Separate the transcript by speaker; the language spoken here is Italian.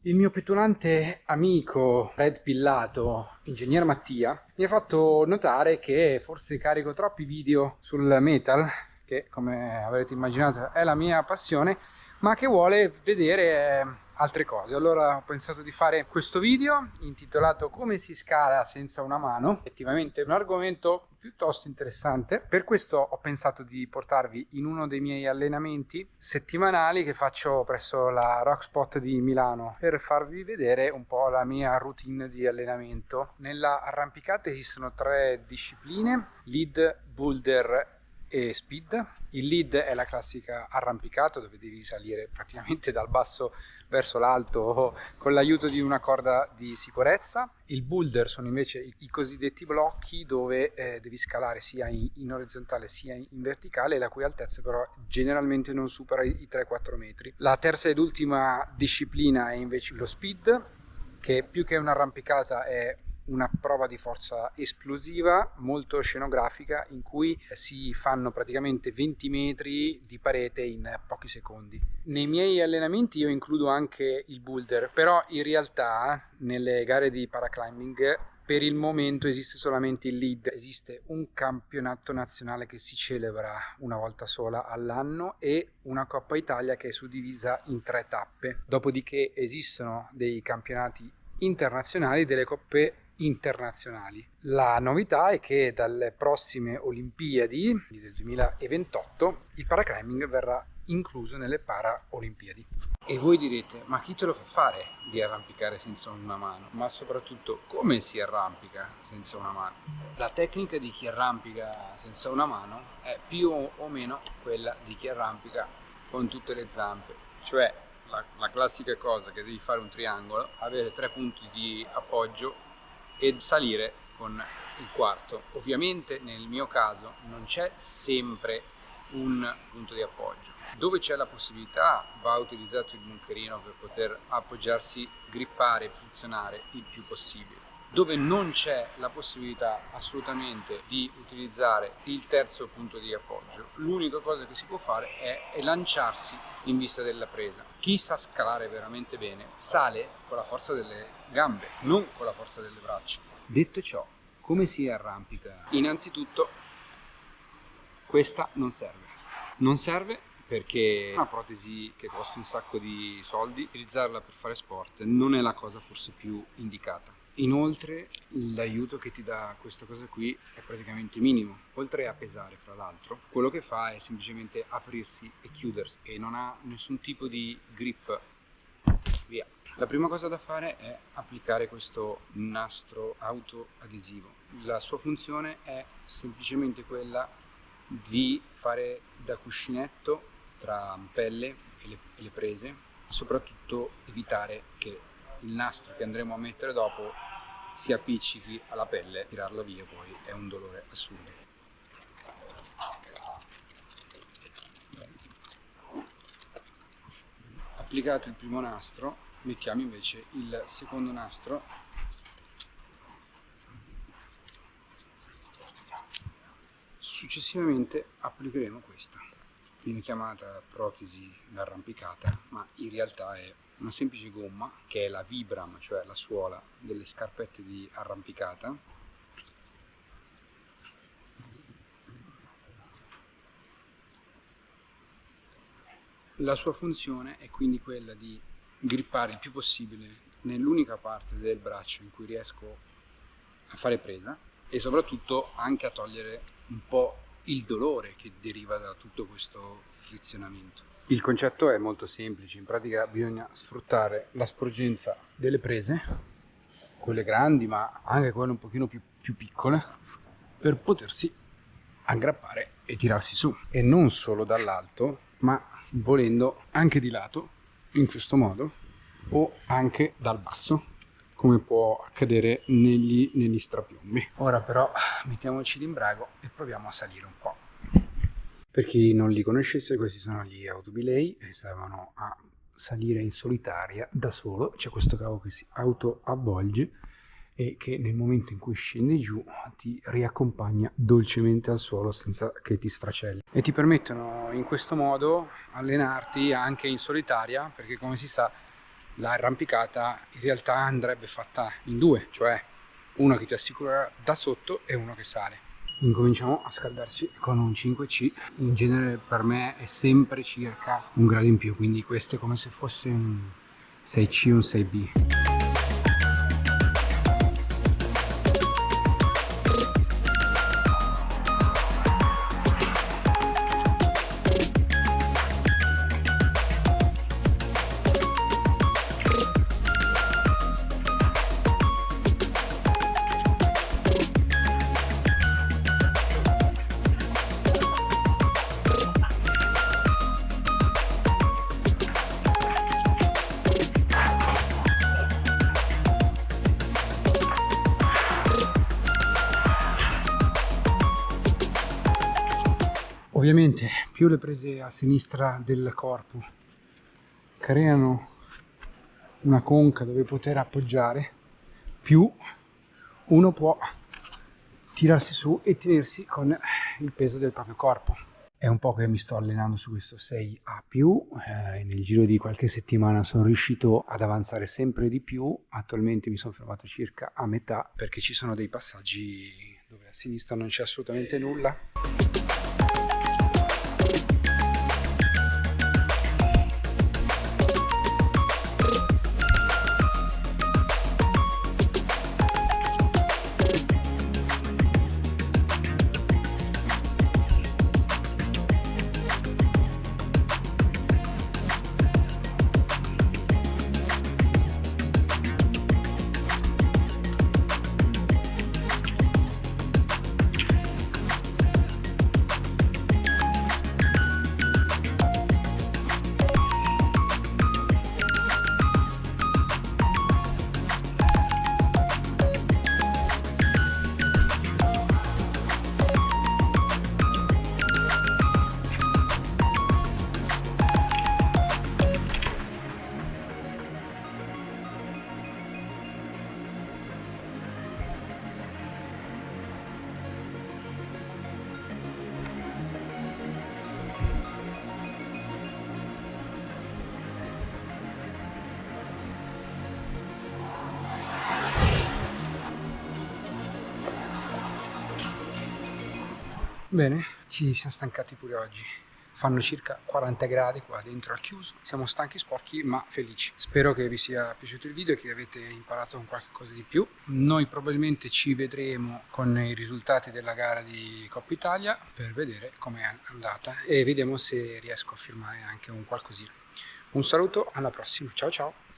Speaker 1: Il mio petulante amico Red Pillato, ingegner Mattia, mi ha fatto notare che forse carico troppi video sul metal, che come avrete immaginato è la mia passione, ma che vuole vedere altre cose. Allora ho pensato di fare questo video intitolato Come si scala senza una mano. Effettivamente è un argomento piuttosto interessante. Per questo ho pensato di portarvi in uno dei miei allenamenti settimanali che faccio presso la Rockspot di Milano per farvi vedere un po' la mia routine di allenamento. Nella arrampicata esistono tre discipline: lead, boulder e speed. Il lead è la classica arrampicata dove devi salire praticamente dal basso verso l'alto con l'aiuto di una corda di sicurezza. Il boulder sono invece i cosiddetti blocchi dove devi scalare sia in orizzontale sia in verticale, la cui altezza però generalmente non supera i 3-4 metri. La terza ed ultima disciplina è invece lo speed, che più che un'arrampicata è una prova di forza esplosiva molto scenografica in cui si fanno praticamente 20 metri di parete in pochi secondi. Nei miei allenamenti io includo anche il boulder, però in realtà nelle gare di paraclimbing per il momento esiste solamente il lead. Esiste un campionato nazionale che si celebra una volta sola all'anno e una Coppa Italia che è suddivisa in 3 tappe. Dopodiché esistono dei campionati internazionali, delle coppe internazionali. La novità è che dalle prossime Olimpiadi del 2028 il paraclimbing verrà incluso nelle Paraolimpiadi. E voi direte, ma chi te lo fa fare di arrampicare senza una mano? Ma soprattutto, come si arrampica senza una mano? La tecnica di chi arrampica senza una mano è più o meno quella di chi arrampica con tutte le zampe, cioè la classica cosa che devi fare un triangolo, avere 3 punti di appoggio e salire con il quarto. Ovviamente nel mio caso non c'è sempre un punto di appoggio. Dove c'è la possibilità va utilizzato il bunkerino per poter appoggiarsi, grippare e flezionare il più possibile. Dove non c'è la possibilità assolutamente di utilizzare il terzo punto di appoggio, l'unica cosa che si può fare è lanciarsi in vista della presa. Chi sa scalare veramente bene sale con la forza delle gambe, non con la forza delle braccia. Detto ciò, come si arrampica? Innanzitutto questa non serve. Non serve perché è una protesi che costa un sacco di soldi. Utilizzarla per fare sport non è la cosa forse più indicata. Inoltre l'aiuto che ti dà questa cosa qui è praticamente minimo, oltre a pesare fra l'altro. Quello che fa è semplicemente aprirsi e chiudersi e non ha nessun tipo di grip. Via. La prima cosa da fare è applicare questo nastro autoadesivo. La sua funzione è semplicemente quella di fare da cuscinetto tra pelle e le prese, soprattutto evitare che il nastro che andremo a mettere dopo si appiccichi alla pelle. Tirarla via poi è un dolore assurdo. Applicato il primo nastro, mettiamo invece il secondo nastro. Successivamente applicheremo questa. Viene chiamata protesi d'arrampicata, ma in realtà è una semplice gomma che è la Vibram, cioè la suola delle scarpette di arrampicata. La sua funzione è quindi quella di grippare il più possibile nell'unica parte del braccio in cui riesco a fare presa e soprattutto anche a togliere un po' il dolore che deriva da tutto questo frizionamento. Il concetto è molto semplice, in pratica bisogna sfruttare la sporgenza delle prese, quelle grandi ma anche quelle un pochino più piccole, per potersi aggrappare e tirarsi su, e non solo dall'alto ma volendo anche di lato in questo modo o anche dal basso, come può accadere negli strapiombi. Ora però mettiamoci d'imbrago e proviamo a salire un po'. Per chi non li conoscesse, questi sono gli autobelay e servono a salire in solitaria da solo. C'è questo cavo che si autoavvolge e che nel momento in cui scende giù ti riaccompagna dolcemente al suolo senza che ti sfracelli, e ti permettono in questo modo allenarti anche in solitaria, perché come si sa l'arrampicata in realtà andrebbe fatta in due, cioè uno che ti assicura da sotto e uno che sale. Incominciamo a scaldarci con un 5C, in genere per me è sempre circa un grado in più, quindi questo è come se fosse un 6C, un 6B. Ovviamente più le prese a sinistra del corpo creano una conca dove poter appoggiare, più uno può tirarsi su e tenersi con il peso del proprio corpo. È un po' che mi sto allenando su questo 6A+, nel giro di qualche settimana sono riuscito ad avanzare sempre di più. Attualmente mi sono fermato circa a metà perché ci sono dei passaggi dove a sinistra non c'è assolutamente nulla. Bene, ci siamo stancati pure oggi. Fanno circa 40 gradi qua dentro al chiuso. Siamo stanchi, sporchi, ma felici. Spero che vi sia piaciuto il video e che avete imparato qualche cosa di più. Noi probabilmente ci vedremo con i risultati della gara di Coppa Italia per vedere com'è andata e vediamo se riesco a filmare anche un qualcosina. Un saluto, alla prossima. Ciao ciao!